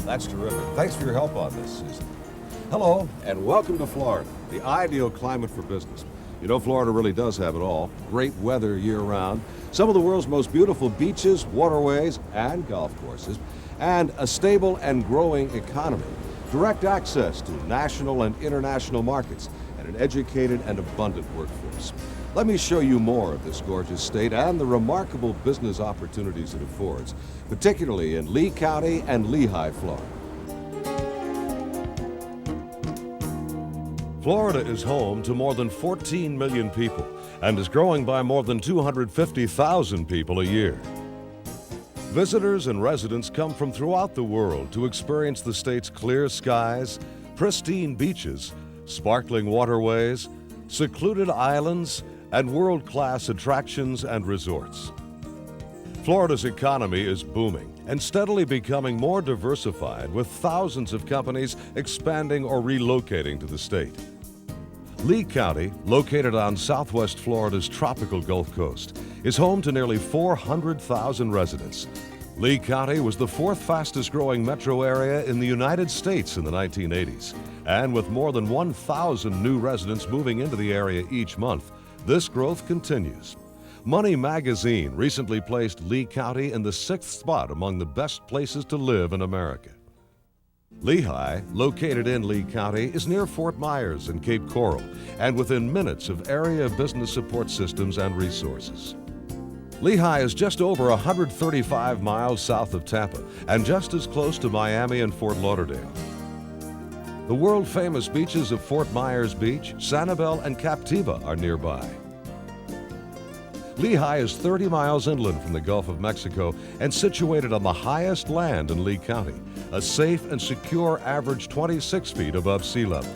That's terrific. Thanks for your help on this, Susan. Hello, and welcome to Florida, the ideal climate for business. You know, Florida really does have it all. Great weather year-round, some of the world's most beautiful beaches, waterways, and golf courses, and a stable and growing economy, direct access to national and international markets, and an educated and abundant workforce. Let me show you more of this gorgeous state and the remarkable business opportunities it affords, particularly in Lee County and Lehigh, Florida. Florida is home to more than 14 million people and is growing by more than 250,000 people a year. Visitors and residents come from throughout the world to experience the state's clear skies, pristine beaches, sparkling waterways, secluded islands, and world-class attractions and resorts. Florida's economy is booming and steadily becoming more diversified, with thousands of companies expanding or relocating to the state. Lee County, located on southwest Florida's tropical Gulf Coast, is home to nearly 400,000 residents. Lee County was the fourth fastest growing metro area in the United States in the 1980s. And with more than 1,000 new residents moving into the area each month, this growth continues. Money Magazine recently placed Lee County in the 6th spot among the best places to live in America. Lehigh, located in Lee County, is near Fort Myers and Cape Coral, and within minutes of area business support systems and resources. Lehigh is just over 135 miles south of Tampa and just as close to Miami and Fort Lauderdale. The world-famous beaches of Fort Myers Beach, Sanibel, and Captiva are nearby. Lehigh is 30 miles inland from the Gulf of Mexico and situated on the highest land in Lee County, a safe and secure average 26 feet above sea level.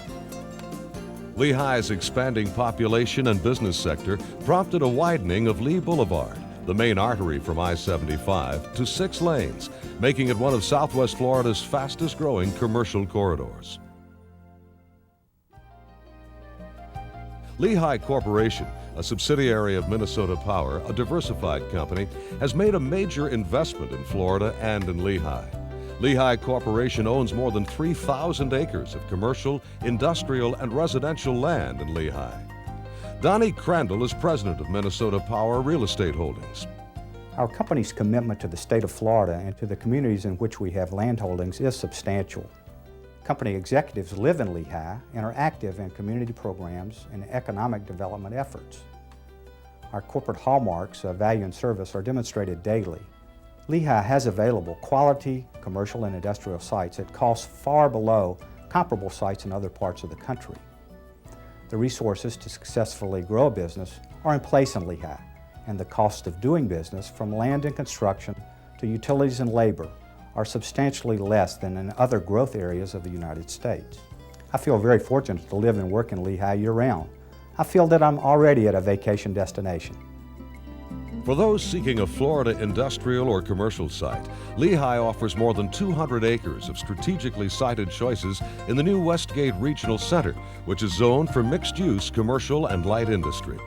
Lehigh's expanding population and business sector prompted a widening of Lee Boulevard, the main artery from I-75, to 6 lanes, making it one of Southwest Florida's fastest-growing commercial corridors. Lehigh Corporation, a subsidiary of Minnesota Power, a diversified company, has made a major investment in Florida and in Lehigh. Lehigh Corporation owns more than 3,000 acres of commercial, industrial, and residential land in Lehigh. Donnie Crandall is president of Minnesota Power Real Estate Holdings. Our company's commitment to the state of Florida and to the communities in which we have land holdings is substantial. Company executives live in Lehigh and are active in community programs and economic development efforts. Our corporate hallmarks of value and service are demonstrated daily. Lehigh has available quality commercial and industrial sites at costs far below comparable sites in other parts of the country. The resources to successfully grow a business are in place in Lehigh, and the cost of doing business, from land and construction to utilities and labor, are substantially less than in other growth areas of the United States. I feel very fortunate to live and work in Lehigh year-round. I feel that I'm already at a vacation destination. For those seeking a Florida industrial or commercial site, Lehigh offers more than 200 acres of strategically sited choices in the new Westgate Regional Center, which is zoned for mixed-use commercial and light industry.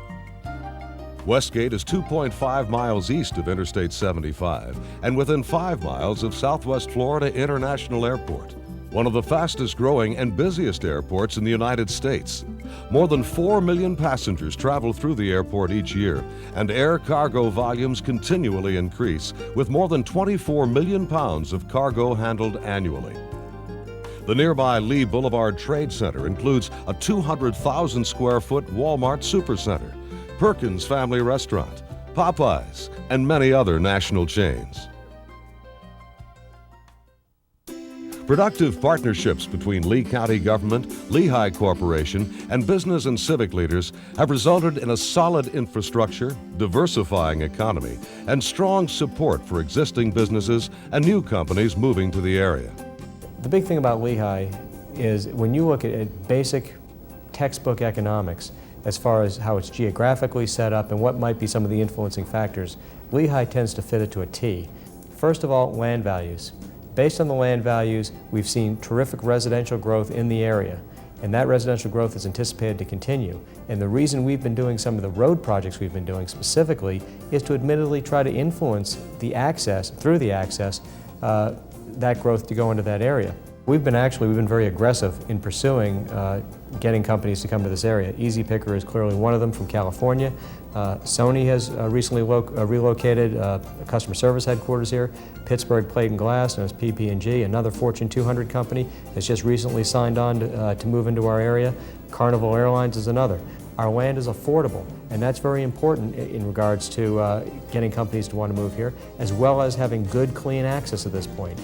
Westgate is 2.5 miles east of Interstate 75 and within 5 miles of Southwest Florida International Airport, one of the fastest growing and busiest airports in the United States. More than 4 million passengers travel through the airport each year, and air cargo volumes continually increase, with more than 24 million pounds of cargo handled annually. The nearby Lee Boulevard Trade Center includes a 200,000 square foot Walmart Supercenter, Perkins Family Restaurant, Popeyes, and many other national chains. Productive partnerships between Lee County government, Lehigh Corporation, and business and civic leaders have resulted in a solid infrastructure, diversifying economy, and strong support for existing businesses and new companies moving to the area. The big thing about Lehigh is when you look at basic textbook economics, as far as how it's geographically set up and what might be some of the influencing factors, Lehigh tends to fit it to a T. First of all, land values. Based on the land values, we've seen terrific residential growth in the area, and that residential growth is anticipated to continue. And the reason we've been doing some of the road projects we've been doing specifically is to admittedly try to influence the access, through the access, that growth to go into that area. We've been very aggressive in pursuing getting companies to come to this area. Easy Picker is clearly one of them from California. Sony has recently relocated a customer service headquarters here. Pittsburgh Plate and Glass, known as PP&G, another Fortune 200 company, has just recently signed on to move into our area. Carnival Airlines is another. Our land is affordable, and that's very important in regards to getting companies to want to move here, as well as having good, clean access at this point.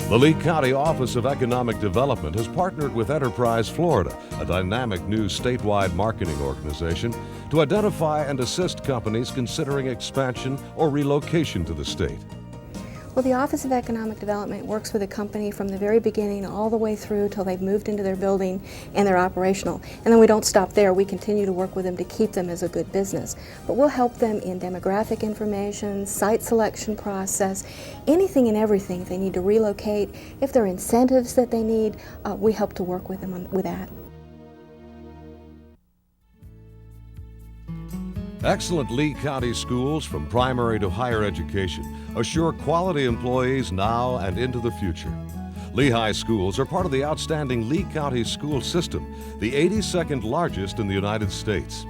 The Lee County Office of Economic Development has partnered with Enterprise Florida, a dynamic new statewide marketing organization, to identify and assist companies considering expansion or relocation to the state. Well, the Office of Economic Development works with a company from the very beginning all the way through till they've moved into their building and they're operational. And then we don't stop there. We continue to work with them to keep them as a good business. But we'll help them in demographic information, site selection process, anything and everything. If they need to relocate, if there are incentives that they need, we help to work with them with that. Excellent Lee County schools, from primary to higher education, assure quality employees now and into the future. Lehigh schools are part of the outstanding Lee County school system, the 82nd largest in the United States.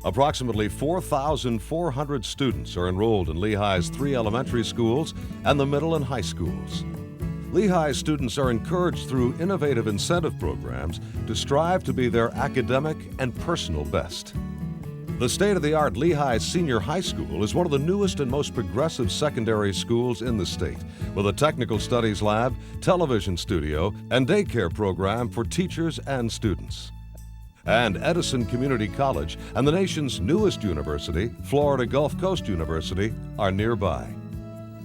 Approximately 4,400 students are enrolled in Lehigh's 3 elementary schools and the middle and high schools. Lehigh students are encouraged through innovative incentive programs to strive to be their academic and personal best. The state-of-the-art Lehigh Senior High School is one of the newest and most progressive secondary schools in the state, with a technical studies lab, television studio, and daycare program for teachers and students. And Edison Community College and the nation's newest university, Florida Gulf Coast University, are nearby.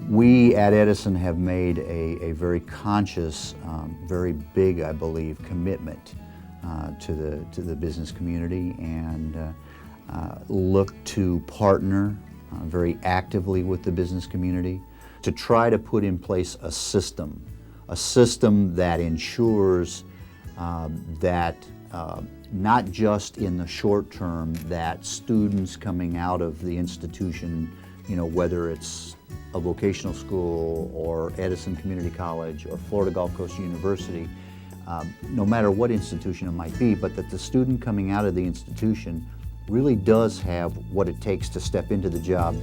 We at Edison have made a very conscious, very big, I believe, commitment to the business community, and look to partner very actively with the business community to try to put in place a system that ensures that not just in the short term that students coming out of the institution, whether it's a vocational school or Edison Community College or Florida Gulf Coast University, no matter what institution it might be, but that the student coming out of the institution really does have what it takes to step into the job.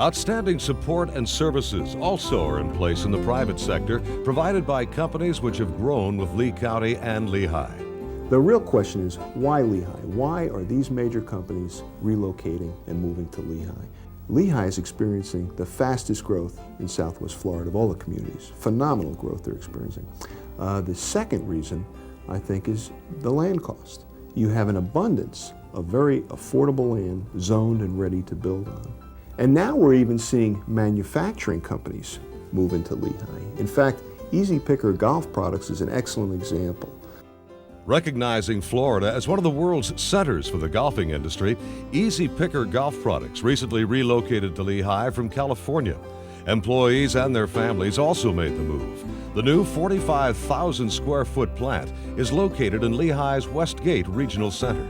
Outstanding support and services also are in place in the private sector, provided by companies which have grown with Lee County and Lehigh. The real question is, why Lehigh? Why are these major companies relocating and moving to Lehigh? Lehigh is experiencing the fastest growth in Southwest Florida of all the communities. Phenomenal growth they're experiencing. The second reason, I think, is the land cost. You have an abundance of very affordable land zoned and ready to build on. And now we're even seeing manufacturing companies move into Lehigh. In fact, Easy Picker Golf Products is an excellent example. Recognizing Florida as one of the world's centers for the golfing industry, Easy Picker Golf Products recently relocated to Lehigh from California. Employees and their families also made the move. The new 45,000 square foot plant is located in Lehigh's Westgate Regional Center.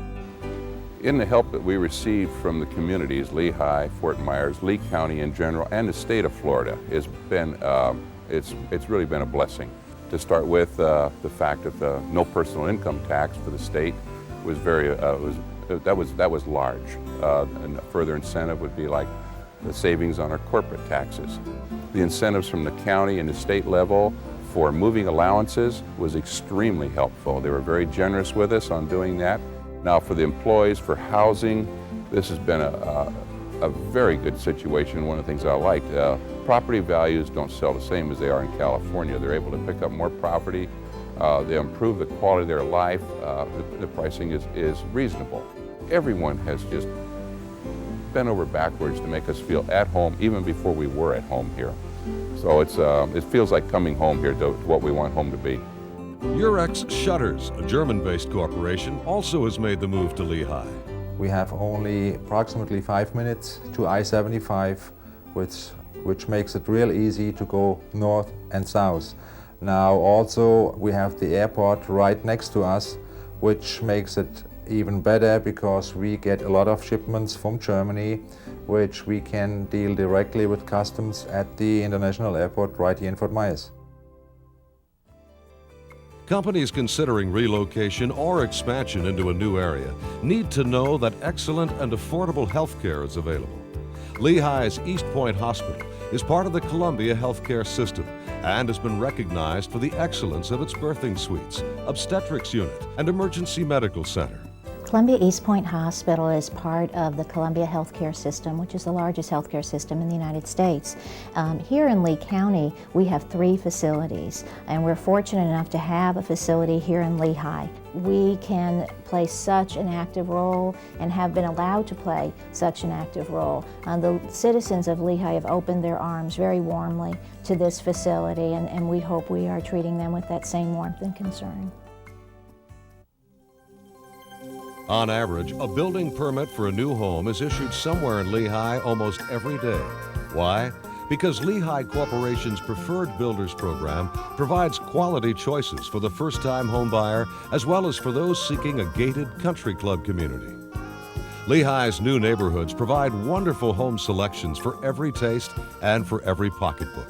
In the help that we received from the communities, Lehigh, Fort Myers, Lee County in general, and the state of Florida, it's really been a blessing. To start with, the fact that the no personal income tax for the state was that was large. And a further incentive would be like the savings on our corporate taxes. The incentives from the county and the state level for moving allowances was extremely helpful. They were very generous with us on doing that. Now for the employees, for housing, this has been a very good situation. One of the things I liked, property values don't sell the same as they are in California. They're able to pick up more property. They improve the quality of their life. The pricing is reasonable. Everyone has just bent over backwards to make us feel at home even before we were at home here. So it feels like coming home here to what we want home to be. Urex Shutters, a German-based corporation, also has made the move to Lehigh. We have only approximately 5 minutes to I-75, which makes it real easy to go north and south. Now also we have the airport right next to us, which makes it even better because we get a lot of shipments from Germany which we can deal directly with customs at the international airport right here in Fort Myers. Companies considering relocation or expansion into a new area need to know that excellent and affordable health care is available. Lehigh's East Point Hospital is part of the Columbia healthcare system and has been recognized for the excellence of its birthing suites, obstetrics unit, and emergency medical center. Columbia East Point Hospital is part of the Columbia healthcare system, which is the largest healthcare system in the United States. Here in Lee County, we have 3 facilities, and we're fortunate enough to have a facility here in Lehigh. We can play such an active role and have been allowed to play such an active role. The citizens of Lehigh have opened their arms very warmly to this facility, and we hope we are treating them with that same warmth and concern. On average, a building permit for a new home is issued somewhere in Lehigh almost every day. Why? Because Lehigh Corporation's Preferred Builders Program provides quality choices for the first-time home buyer as well as for those seeking a gated country club community. Lehigh's new neighborhoods provide wonderful home selections for every taste and for every pocketbook.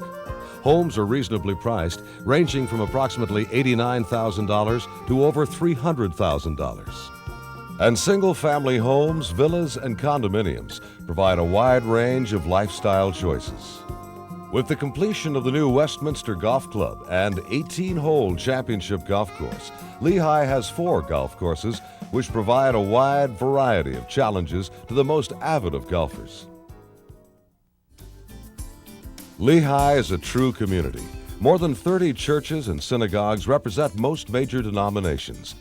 Homes are reasonably priced, ranging from approximately $89,000 to over $300,000. And single-family homes, villas, and condominiums provide a wide range of lifestyle choices. With the completion of the new Westminster Golf Club and 18-hole championship golf course, Lehigh has 4 golf courses which provide a wide variety of challenges to the most avid of golfers. Lehigh is a true community. More than 30 churches and synagogues represent most major denominations.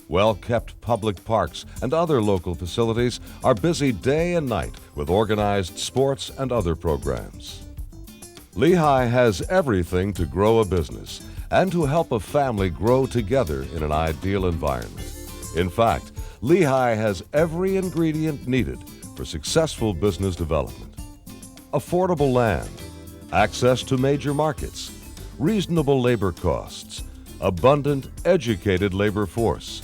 Well-kept public parks and other local facilities are busy day and night with organized sports and other programs. Lehigh has everything to grow a business and to help a family grow together in an ideal environment. In fact, Lehigh has every ingredient needed for successful business development. Affordable land, access to major markets, reasonable labor costs, abundant, educated labor force,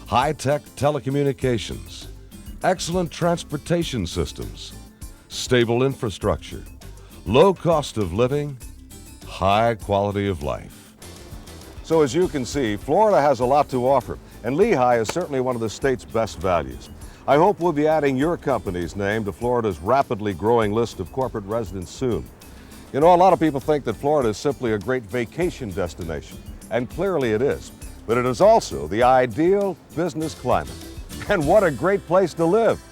high-tech telecommunications, excellent transportation systems, stable infrastructure, low cost of living, high quality of life. So as you can see, Florida has a lot to offer, and Lehigh is certainly one of the state's best values. I hope we'll be adding your company's name to Florida's rapidly growing list of corporate residents soon. You know, a lot of people think that Florida is simply a great vacation destination, and clearly it is. But it is also the ideal business climate. And what a great place to live!